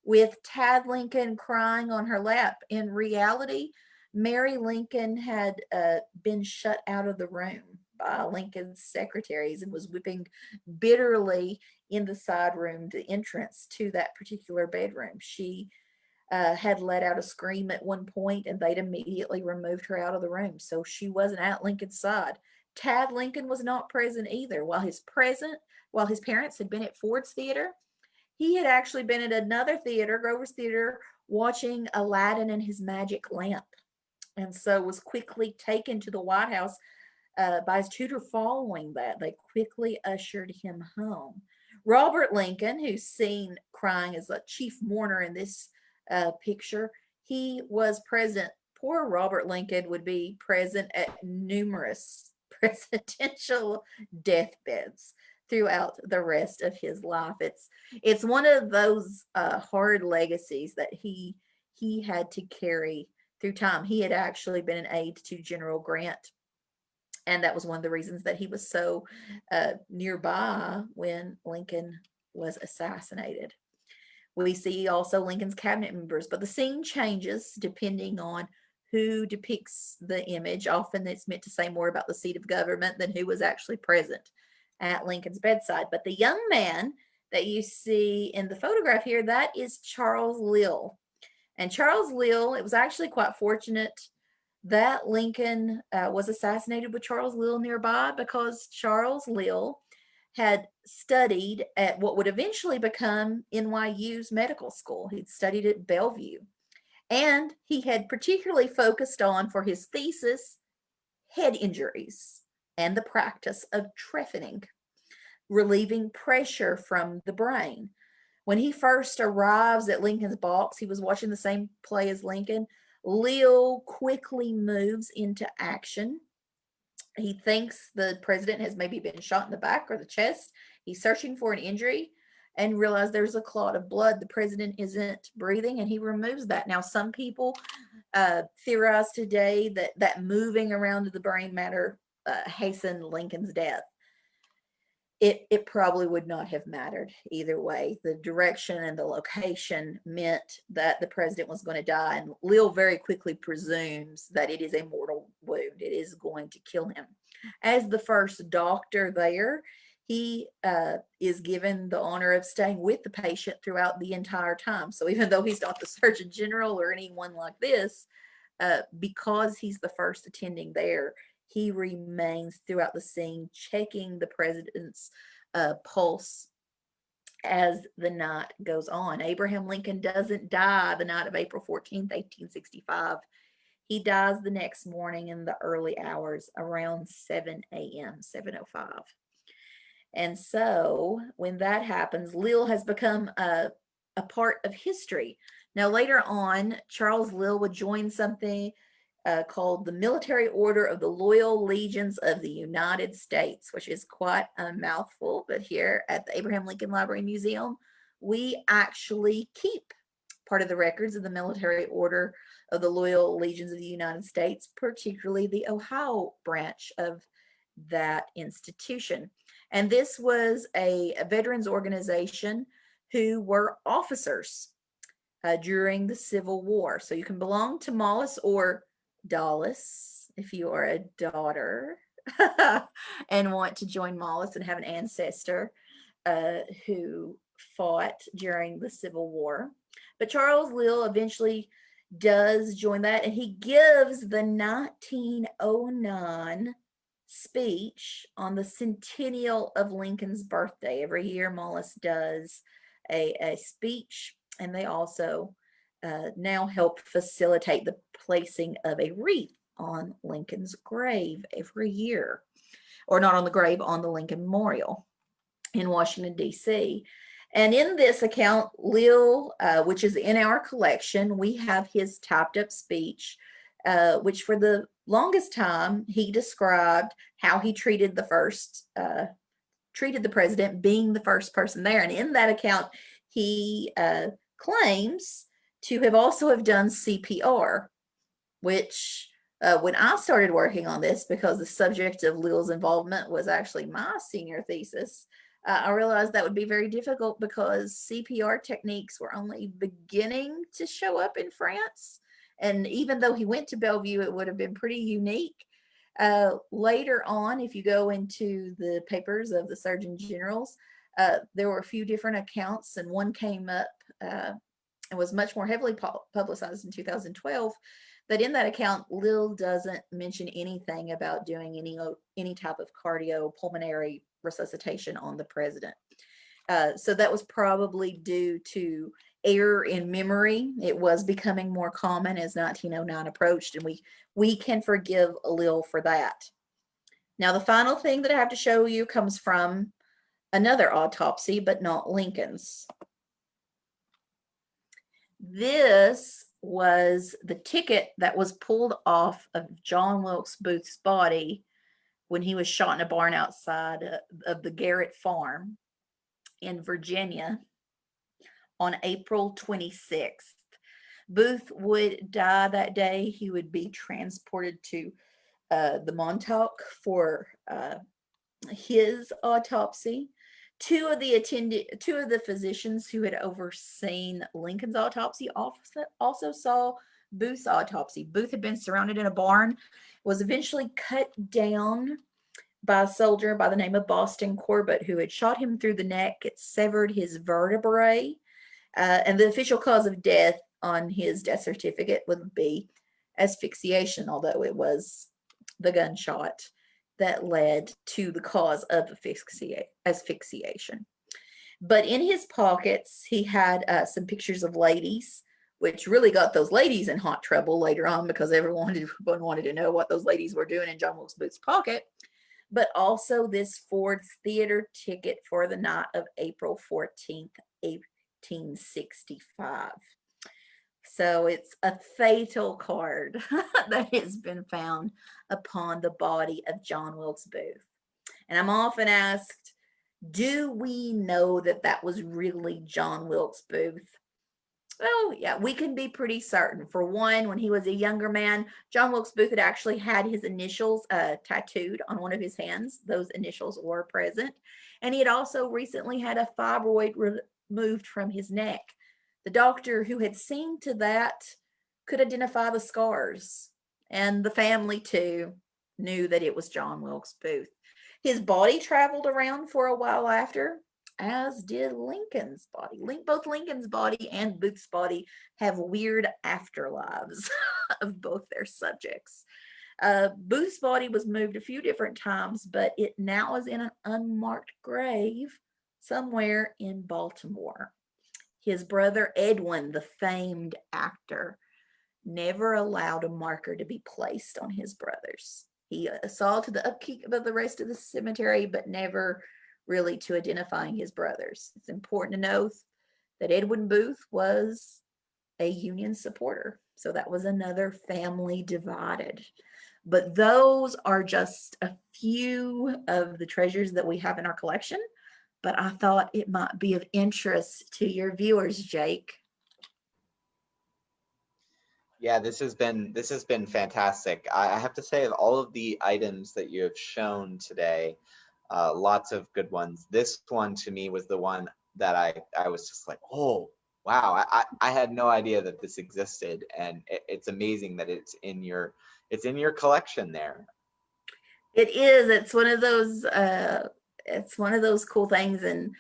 with Tad Lincoln crying on her lap. In reality, Mary Lincoln had been shut out of the room by Lincoln's secretaries and was weeping bitterly in the side room, the entrance to that particular bedroom. She had let out a scream at one point, and they'd immediately removed her out of the room. So she wasn't at Lincoln's side. Tad Lincoln was not present either. While his parents had been at Ford's Theater, he had actually been at another theater, Grover's Theater, watching Aladdin and his magic lamp, and so was quickly taken to the White House by his tutor. Following that, they quickly ushered him home. Robert Lincoln, who's seen crying as a chief mourner in this picture, he was present. Poor Robert Lincoln would be present at numerous presidential deathbeds throughout the rest of his life. It's one of those hard legacies that he had to carry through time. He had actually been an aide to General Grant, and that was one of the reasons that he was so nearby when Lincoln was assassinated. We see also Lincoln's cabinet members, but the scene changes depending on who depicts the image. Often it's meant to say more about the seat of government than who was actually present at Lincoln's bedside. But the young man that you see in the photograph here, that is Charles Lill. And Charles Lill, it was actually quite fortunate that Lincoln was assassinated with Charles Lill nearby, because Charles Lill had studied at what would eventually become NYU's medical school. He'd studied at Bellevue. And he had particularly focused on, for his thesis, head injuries and the practice of trephining, relieving pressure from the brain. When he first arrives at Lincoln's box, he was watching the same play as Lincoln. Lill quickly moves into action. He thinks the president has maybe been shot in the back or the chest. He's searching for an injury and realizes there's a clot of blood. The president isn't breathing, and he removes that. Now, some people theorize today that moving around the brain matter hastened Lincoln's death. it probably would not have mattered either way. The direction and the location meant that the president was going to die, and Lil very quickly presumes that it is a mortal wound. It is going to kill him. As the first doctor there, he is given the honor of staying with the patient throughout the entire time. So even though he's not the Surgeon General or anyone like this, because he's the first attending there, he remains throughout the scene, checking the president's pulse as the night goes on. Abraham Lincoln doesn't die the night of April 14th, 1865. He dies the next morning in the early hours around 7 a.m., 7:05. And so when that happens, Lil has become a part of history. Now, later on, Charles Lil would join something called the Military Order of the Loyal Legions of the United States, which is quite a mouthful. But here at the Abraham Lincoln Library Museum, we actually keep part of the records of the Military Order of the Loyal Legions of the United States, particularly the Ohio branch of that institution. And this was a veterans organization who were officers during the Civil War. So you can belong to Mollis or Dallas if you are a daughter and want to join Mollis and have an ancestor who fought during the Civil War. But Charles Lil eventually does join that, and he gives the 1909 speech on the centennial of Lincoln's birthday. Every year, Mollis does a speech, and they also now help facilitate the placing of a wreath on Lincoln's grave every year, or not on the grave, on the Lincoln Memorial in Washington, D.C. And in this account, Lil, which is in our collection, we have his typed up speech, which for the longest time, he described how he treated the president, being the first person there. And in that account, he claims to have also have done CPR, which when I started working on this, because the subject of Lil's involvement was actually my senior thesis, I realized that would be very difficult because CPR techniques were only beginning to show up in France. And even though he went to Bellevue, it would have been pretty unique. Later on, if you go into the papers of the Surgeon Generals, there were a few different accounts, and one came up and was much more heavily publicized in 2012. But in that account, Lil doesn't mention anything about doing any type of cardiopulmonary resuscitation on the president. So that was probably due to error in memory. It was becoming more common as 1909 approached, and we can forgive Lil for that. Now, the final thing that I have to show you comes from another autopsy, but not Lincoln's. This was the ticket that was pulled off of John Wilkes Booth's body when he was shot in a barn outside of the Garrett Farm in Virginia on April 26th. Booth would die that day. He would be transported to the Montauk for his autopsy. Two of the physicians who had overseen Lincoln's autopsy also saw Booth's autopsy. Booth had been surrounded in a barn, was eventually cut down by a soldier by the name of Boston Corbett, who had shot him through the neck. It severed his vertebrae, and the official cause of death on his death certificate would be asphyxiation, although it was the gunshot that led to the cause of asphyxiation. But in his pockets, he had some pictures of ladies, which really got those ladies in hot trouble later on because everyone wanted to know what those ladies were doing in John Wilkes Booth's pocket. But also this Ford's Theater ticket for the night of April 14th, 1865. So it's a fatal card that has been found upon the body of John Wilkes Booth. And I'm often asked, do we know that that was really John Wilkes Booth? Well, yeah, we can be pretty certain. For one, when he was a younger man, John Wilkes Booth had actually had his initials tattooed on one of his hands. Those initials were present. And he had also recently had a fibroid removed from his neck. The doctor who had seen to that could identify the scars, and the family too knew that it was John Wilkes Booth. His body traveled around for a while after, as did Lincoln's body. Both Lincoln's body and Booth's body have weird afterlives of both their subjects. Booth's body was moved a few different times, but it now is in an unmarked grave somewhere in Baltimore. His brother Edwin, the famed actor, never allowed a marker to be placed on his brothers. He saw to the upkeep of the rest of the cemetery, but never really to identifying his brothers. It's important to note that Edwin Booth was a Union supporter. So that was another family divided. But those are just a few of the treasures that we have in our collection. But I thought it might be of interest to your viewers, Jake. Yeah, this has been fantastic. I have to say, of all of the items that you have shown today, lots of good ones. This one to me was the one that I was just like, oh wow, I had no idea that this existed, and it's amazing that it's in your collection there. It is. It's one of those. It's one of those cool things, and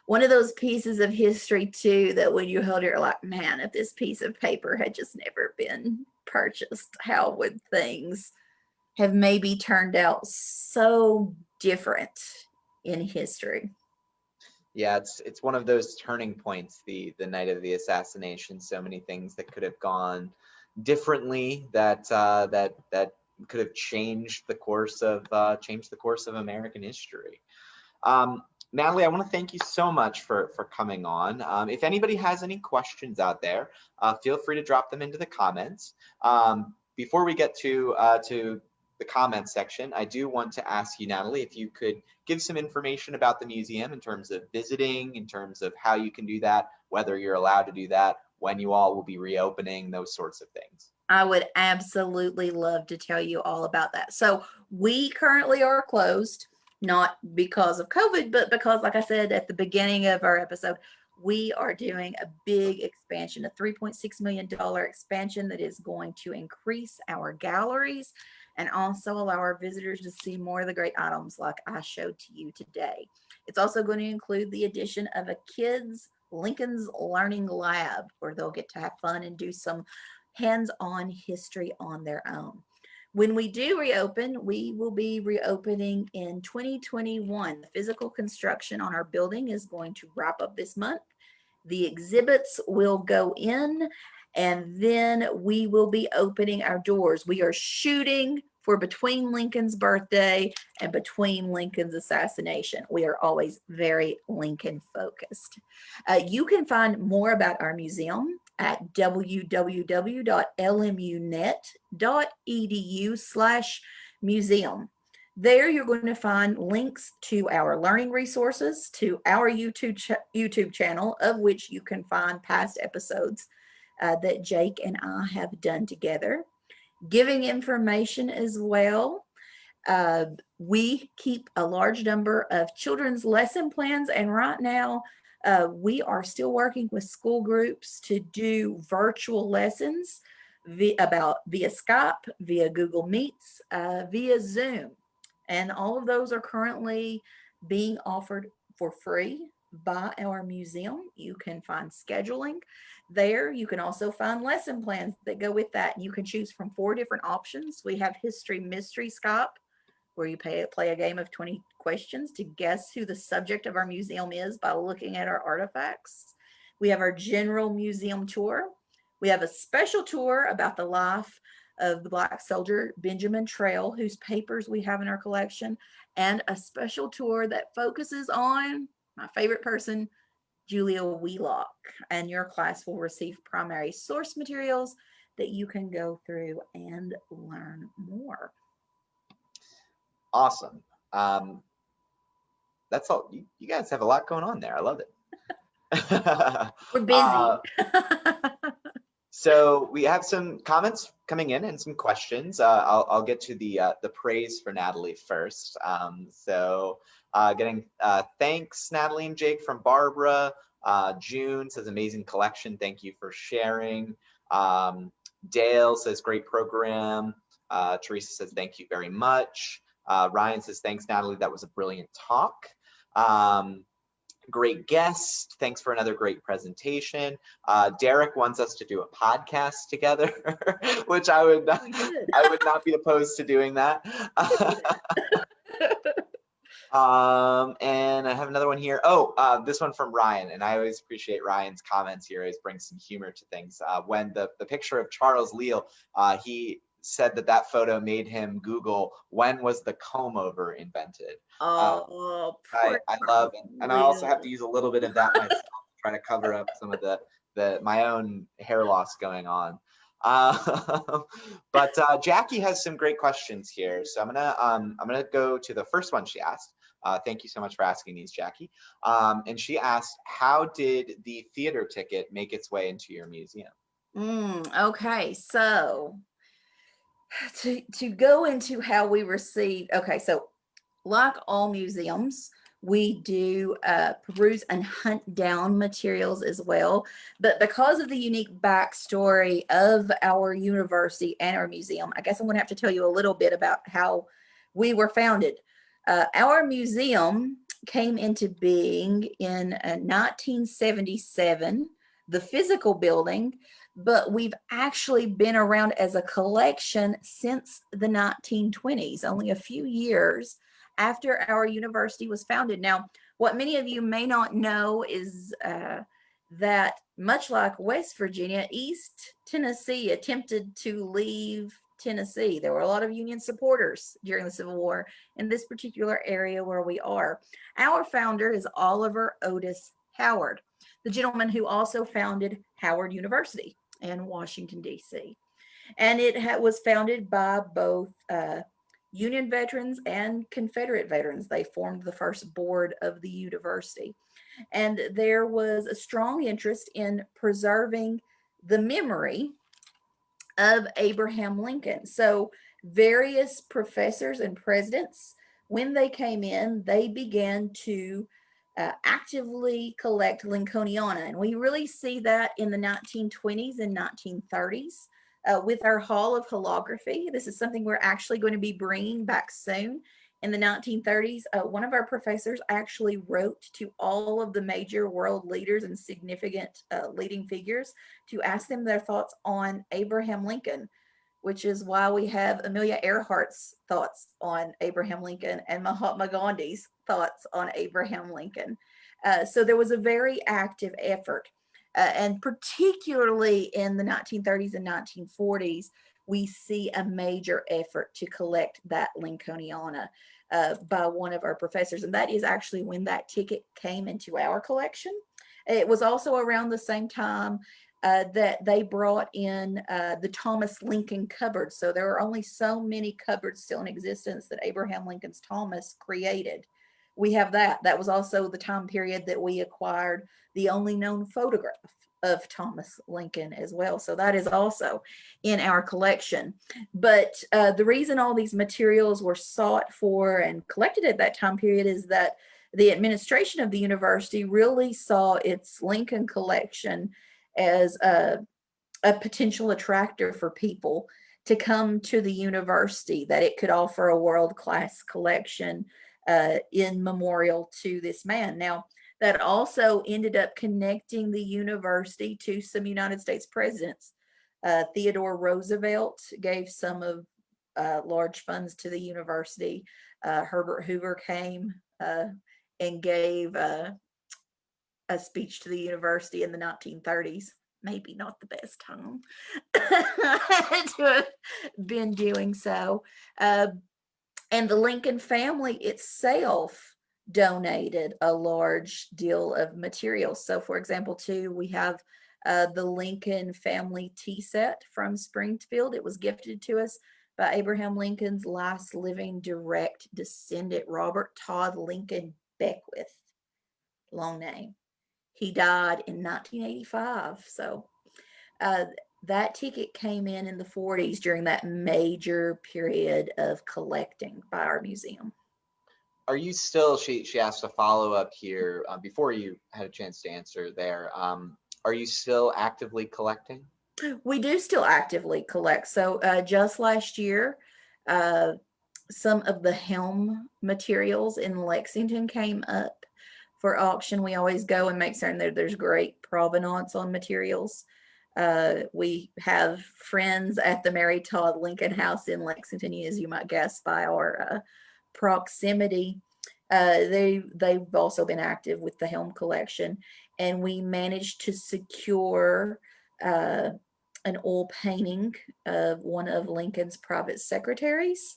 one of those pieces of history too. That when you hold it, you're like, man, if this piece of paper had just never been purchased, how would things have maybe turned out so different in history? Yeah, it's one of those turning points, the night of the assassination. So many things that could have gone differently, that could have changed the course of American history. Natalie, I want to thank you so much for coming on. If anybody has any questions out there, feel free to drop them into the comments. Before we get to the comments section, I do want to ask you, Natalie, if you could give some information about the museum in terms of visiting, in terms of how you can do that, whether you're allowed to do that, when you all will be reopening, those sorts of things. I would absolutely love to tell you all about that. So we currently are closed, not because of COVID, but because, like I said at the beginning of our episode, we are doing a big expansion, a $3.6 million expansion that is going to increase our galleries and also allow our visitors to see more of the great items like I showed to you today. It's also going to include the addition of a kids Lincoln's Learning Lab, where they'll get to have fun and do some hands-on history on their own. When we do reopen, we will be reopening in 2021. The physical construction on our building is going to wrap up this month. The exhibits will go in, and then we will be opening our doors. We are shooting for between Lincoln's birthday and between Lincoln's assassination. We are always very Lincoln focused. You can find more about our museum at www.lmunet.edu/museum. There you're going to find links to our learning resources, to our YouTube channel, of which you can find past episodes that Jake and I have done together. Giving information as well. We keep a large number of children's lesson plans, and right now we are still working with school groups to do virtual lessons via Skype, via Google Meets, via Zoom. And all of those are currently being offered for free by our museum. You can find scheduling there. You can also find lesson plans that go with that. You can choose from 4 different options. We have History Mystery Skype, where you play a game of 20 questions to guess who the subject of our museum is by looking at our artifacts. We have our general museum tour. We have a special tour about the life of the Black soldier Benjamin Trail, whose papers we have in our collection, and a special tour that focuses on my favorite person, Julia Wheelock. And your class will receive primary source materials that you can go through and learn more. Awesome. That's all. You guys have a lot going on there. I love it. We're busy. So we have some comments coming in and some questions. I'll get to the praise for Natalie first. Getting thanks, Natalie and Jake, from Barbara. June says amazing collection. Thank you for sharing. Dale says great program. Teresa says thank you very much. Ryan says thanks, Natalie. That was a brilliant talk. Great guest. Thanks for another great presentation. Derek wants us to do a podcast together, which I would not be opposed to doing that. And I have another one here. Oh, this one from Ryan, and I always appreciate Ryan's comments here. Always brings some humor to things. When the picture of Charles Leal, he said that photo made him Google when was the comb over invented. Oh, I love it, and I also have to use a little bit of that myself to try to cover up some of my own hair loss going on. But Jackie has some great questions here, so I'm gonna go to the first one she asked. Thank you so much for asking these, Jackie. And she asked, how did the theater ticket make its way into your museum? Okay, so to go into how we received, okay, so like all museums, we do peruse and hunt down materials as well. But because of the unique backstory of our university and our museum, I guess I'm going to have to tell you a little bit about how we were founded. Our museum came into being in 1977, the physical building, but we've actually been around as a collection since the 1920s, only a few years after our university was founded. Now, what many of you may not know is that much like West Virginia, East Tennessee attempted to leave Tennessee. There were a lot of Union supporters during the Civil War in this particular area where we are. Our founder is Oliver Otis Howard, the gentleman who also founded Howard University in Washington, D.C. And it was founded by both Union veterans and Confederate veterans. They formed the first board of the university. And there was a strong interest in preserving the memory of Abraham Lincoln. So various professors and presidents, when they came in, they began to actively collect Lincolniana. And we really see that in the 1920s and 1930s. With our Hall of Holography. This is something we're actually going to be bringing back soon. In the 1930s, one of our professors actually wrote to all of the major world leaders and significant leading figures to ask them their thoughts on Abraham Lincoln, which is why we have Amelia Earhart's thoughts on Abraham Lincoln and Mahatma Gandhi's thoughts on Abraham Lincoln. So there was a very active effort. And particularly in the 1930s and 1940s, we see a major effort to collect that Lincolniana by one of our professors. And that is actually when that ticket came into our collection. It was also around the same time that they brought in the Thomas Lincoln cupboard. So there are only so many cupboards still in existence that Abraham Lincoln's Thomas created. We have that. That was also the time period that we acquired the only known photograph of Thomas Lincoln as well. So that is also in our collection. But the reason all these materials were sought for and collected at that time period is that the administration of the university really saw its Lincoln collection as a potential attractor for people to come to the university, that it could offer a world-class collection in memorial to this man. Now, that also ended up connecting the university to some United States presidents. Theodore Roosevelt gave some of large funds to the university. Herbert Hoover came and gave a speech to the university in the 1930s. Maybe not the best time to have been doing so. And the Lincoln family itself donated a large deal of materials. So for example, too, we have the Lincoln family tea set from Springfield. It was gifted to us by Abraham Lincoln's last living direct descendant, Robert Todd Lincoln Beckwith. Long name. He died in 1985. So That ticket came in the 40s during that major period of collecting by our museum. Are you still, she asked a follow-up here before you had a chance to answer there. Are you still actively collecting? We do still actively collect. So just last year, some of the helm materials in Lexington came up for auction. We always go and make certain that there's great provenance on materials. We have friends at the Mary Todd Lincoln House in Lexington, as you might guess by our proximity. They've also been active with the helm collection, and we managed to secure an oil painting of one of Lincoln's private secretaries.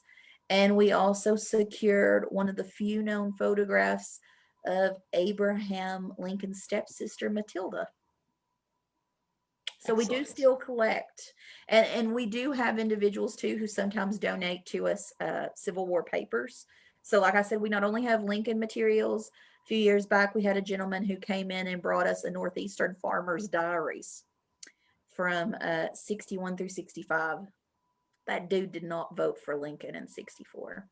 And we also secured one of the few known photographs of Abraham Lincoln's stepsister, Matilda. So we do still collect, and we do have individuals too who sometimes donate to us Civil War papers. So like I said, we not only have Lincoln materials. A few years back, we had a gentleman who came in and brought us a Northeastern Farmer's Diaries from 61 through 65. That dude did not vote for Lincoln in 64.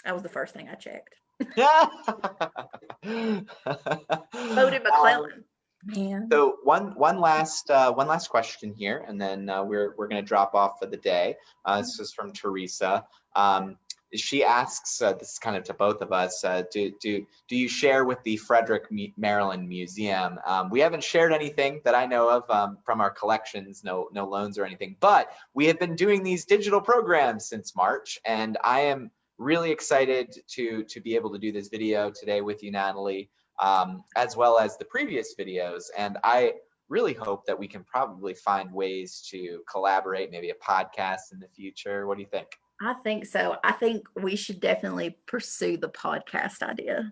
That was the first thing I checked. Voted McClellan. Man. So one last question here, and then we're going to drop off for the day. This is from Teresa. She asks, this is kind of to both of us, do you share with the Frederick, Maryland Museum? We haven't shared anything that I know of from our collections, no loans or anything, but we have been doing these digital programs since March, and I am really excited to be able to do this video today with you, Natalie, as well as the previous videos. And I really hope that we can probably find ways to collaborate, maybe a podcast in the future. What do you think? I think so. I think we should definitely pursue the podcast idea.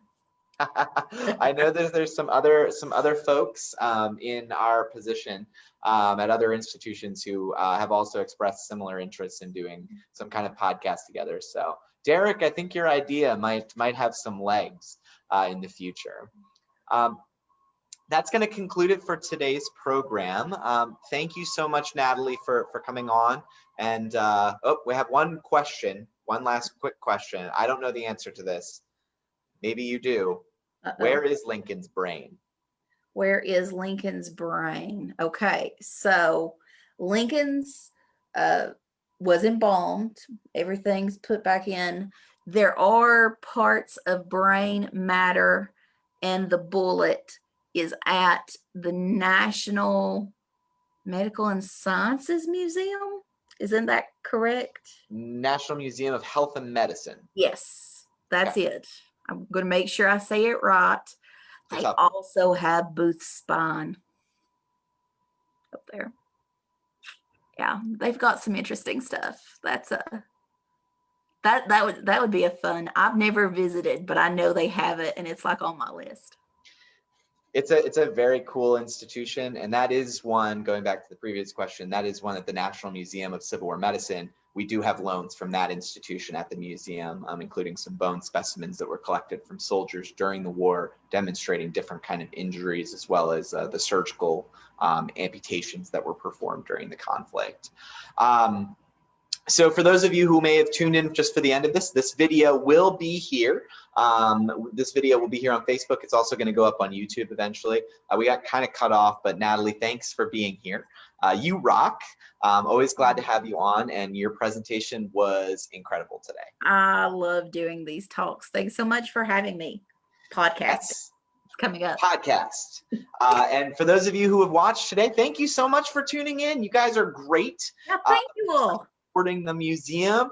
I know that there's some other folks in our position at other institutions who have also expressed similar interests in doing some kind of podcast together. So Derek, I think your idea might have some legs in the future. That's going to conclude it for today's program. Thank you so much, Natalie, for coming on. And we have one last quick question. I don't know the answer to this. Maybe you do. Where is Lincoln's brain? Where is Lincoln's brain? Okay, so Lincoln's was embalmed. Everything's put back in. There are parts of brain matter, and the bullet is at the National Medical and Sciences Museum. Isn't that correct? National Museum of Health and Medicine. Yes, that's it. I'm going to make sure I say it right. They also have Booth's spine up there. Yeah, they've got some interesting stuff. That's that would be a fun. I've never visited, but I know they have it, and it's like on my list. It's a very cool institution, and that is one, going back to the previous question, that is one at the National Museum of Civil War Medicine. We do have loans from that institution at the museum, including some bone specimens that were collected from soldiers during the war, demonstrating different kind of injuries, as well as the surgical amputations that were performed during the conflict. So for those of you who may have tuned in just for the end of this video will be here. This video will be here on Facebook. It's also going to go up on YouTube eventually. We got kind of cut off, but Natalie, thanks for being here. You rock. Always glad to have you on, and your presentation was incredible today. I love doing these talks. Thanks so much for having me. Podcast. Yes. Coming up. Podcast. And for those of you who have watched today, thank you so much for tuning in. You guys are great. Yeah, thank you all. Supporting the museum.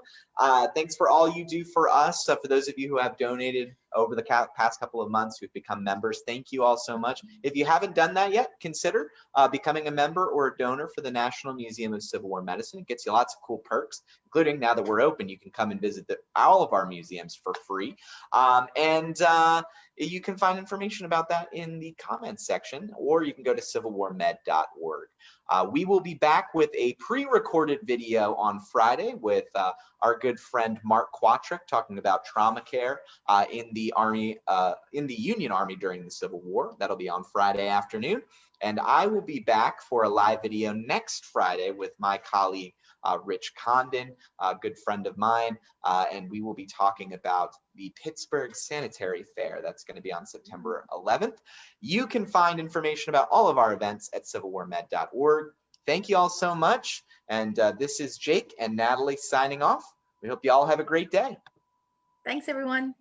Thanks for all you do for us. For those of you who have donated over the past couple of months, who've become members, thank you all so much. If you haven't done that yet, consider becoming a member or a donor for the National Museum of Civil War Medicine. It gets you lots of cool perks, including now that we're open, you can come and visit all of our museums for free. And you can find information about that in the comments section, or you can go to civilwarmed.org. We will be back with a pre-recorded video on Friday with our good friend Mark Quatrick talking about trauma care in the the Army, in the Union Army during the Civil War. That'll be on Friday afternoon. And I will be back for a live video next Friday with my colleague, Rich Condon, a good friend of mine, and we will be talking about the Pittsburgh Sanitary Fair. That's going to be on September 11th. You can find information about all of our events at civilwarmed.org. Thank you all so much. And this is Jake and Natalie signing off. We hope you all have a great day. Thanks, everyone.